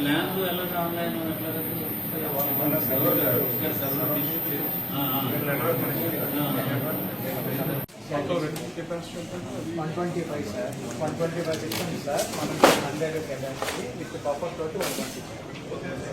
Land ఎలా online 125 sir. 125 system sir. 100 capacity with the buffer totally 120.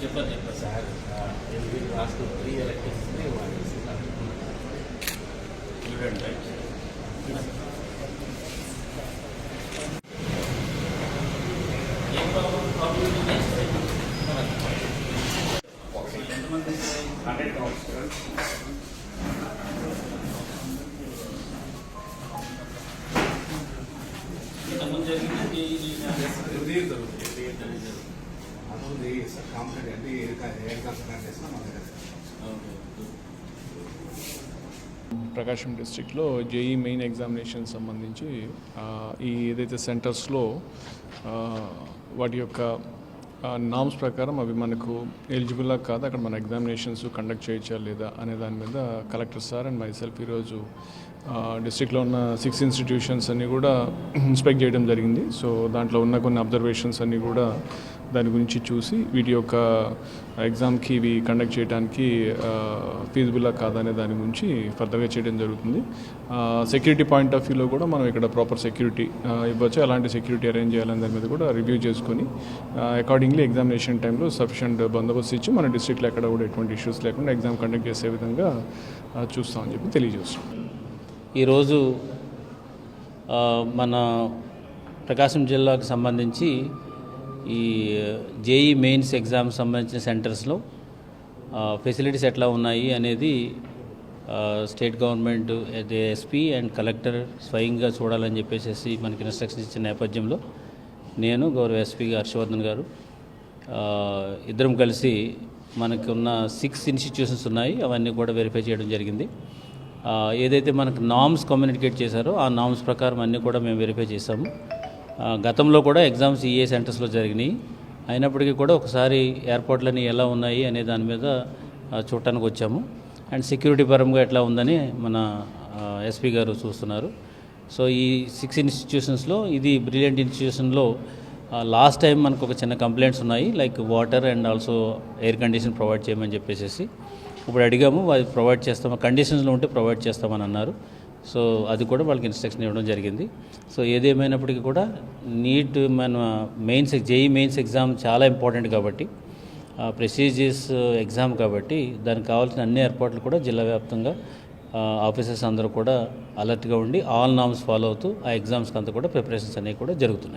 చెప్పండి sir last 3 elections చూడండి ఎంతమంది 100 counsellors ఇంతకుముందు జరిగింది ప్రకాశం డిస్ట్రిక్ట్లో జేఈ మెయిన్ ఎగ్జామినేషన్ సంబంధించి ఈ ఏదైతే సెంటర్స్లో వాటి యొక్క నామ్స్ ప్రకారం అవి మనకు ఎలిజిబుల్లా కాదు, అక్కడ మన ఎగ్జామినేషన్స్ కండక్ట్ చేయొచ్చా లేదా అనే దాని మీద కలెక్టర్ సార్ అండ్ మైసెల్ఫ్ ఈరోజు డిస్ట్రిక్ట్లో ఉన్న 6 ఇన్స్టిట్యూషన్స్ అన్నీ కూడా ఇన్స్పెక్ట్ చేయడం జరిగింది. సో దాంట్లో ఉన్న కొన్ని అబ్జర్వేషన్స్ అన్నీ కూడా దాని గురించి చూసి వీటి యొక్క ఎగ్జామ్కి ఇవి కండక్ట్ చేయడానికి ఫీజిబుల్లా కాదనే దాని గురించి ఫర్దర్గా చేయడం జరుగుతుంది. సెక్యూరిటీ పాయింట్ ఆఫ్ వ్యూలో కూడా మనం ఇక్కడ ప్రాపర్ సెక్యూరిటీ ఇవ్వచ్చు, అలాంటి సెక్యూరిటీ అరేంజ్ చేయాలనే దాని మీద కూడా రివ్యూ చేసుకొని అకార్డింగ్లీ ఎగ్జామినేషన్ టైంలో సఫిషియంట్ బందోబస్తు ఇచ్చి మన డిస్ట్రిక్ట్లో ఎక్కడ కూడా ఎటువంటి ఇష్యూస్ లేకుండా ఎగ్జామ్ కండక్ట్ చేసే విధంగా చూస్తామని చెప్పి తెలియజేస్తాం. ఈరోజు మన ప్రకాశం జిల్లాకు సంబంధించి ఈ జేఈ మెయిన్స్ ఎగ్జామ్ సంబంధించిన సెంటర్స్లో ఫెసిలిటీస్ ఎట్లా ఉన్నాయి అనేది state government SP and collector స్వయంగా చూడాలని చెప్పేసి మనకి ఇన్స్ట్రక్షన్స్ ఇచ్చిన నేపథ్యంలో నేను గౌరవ ఎస్పీ హర్షవర్ధన్ గారు ఇద్దరం కలిసి మనకు ఉన్న 6 ఇన్స్టిట్యూషన్స్ ఉన్నాయి, అవన్నీ కూడా వెరిఫై చేయడం జరిగింది. ఏదైతే మనకు నామ్స్ కమ్యూనికేట్ చేశారో ఆ నామ్స్ ప్రకారం అన్నీ కూడా మేము వెరిఫై చేశాము. గతంలో కూడా ఎగ్జామ్స్ ఈఏ సెంటర్స్లో జరిగినాయి, అయినప్పటికీ కూడా ఒకసారి ఏర్పాట్లన్నీ ఎలా ఉన్నాయి అనే దాని మీద చూడటానికి వచ్చాము. అండ్ సెక్యూరిటీ పరంగా ఎట్లా ఉందని మన ఎస్పీ గారు చూస్తున్నారు. సో ఈ 6 ఇన్స్టిట్యూషన్స్లో ఇది బ్రిలియంట్ ఇన్స్టిట్యూషన్లో లాస్ట్ టైం మనకు ఒక చిన్న కంప్లైంట్స్ ఉన్నాయి, like water and also air condition provide చేయమని చెప్పేసి ఇప్పుడు అడిగాము, అది ప్రొవైడ్ చేస్తాము, కండిషన్స్లో ఉంటే ప్రొవైడ్ చేస్తామని అన్నారు. సో అది కూడా వాళ్ళకి ఇన్స్ట్రక్షన్ ఇవ్వడం జరిగింది. సో ఏదేమైనప్పటికీ కూడా నీట్ మన జేఈ మెయిన్స్ ఎగ్జామ్ చాలా ఇంపార్టెంట్ కాబట్టి, ప్రెస్టీజియస్ ఎగ్జామ్ కాబట్టి దానికి కావాల్సిన అన్ని ఏర్పాట్లు కూడా జిల్లా వ్యాప్తంగా ఆఫీసర్స్ అందరూ కూడా అలర్ట్గా ఉండి ఆల్ నామ్స్ ఫాలో అవుతూ ఆ ఎగ్జామ్స్కి అంతా కూడా ప్రిపరేషన్స్ అనేవి కూడా జరుగుతున్నాయి.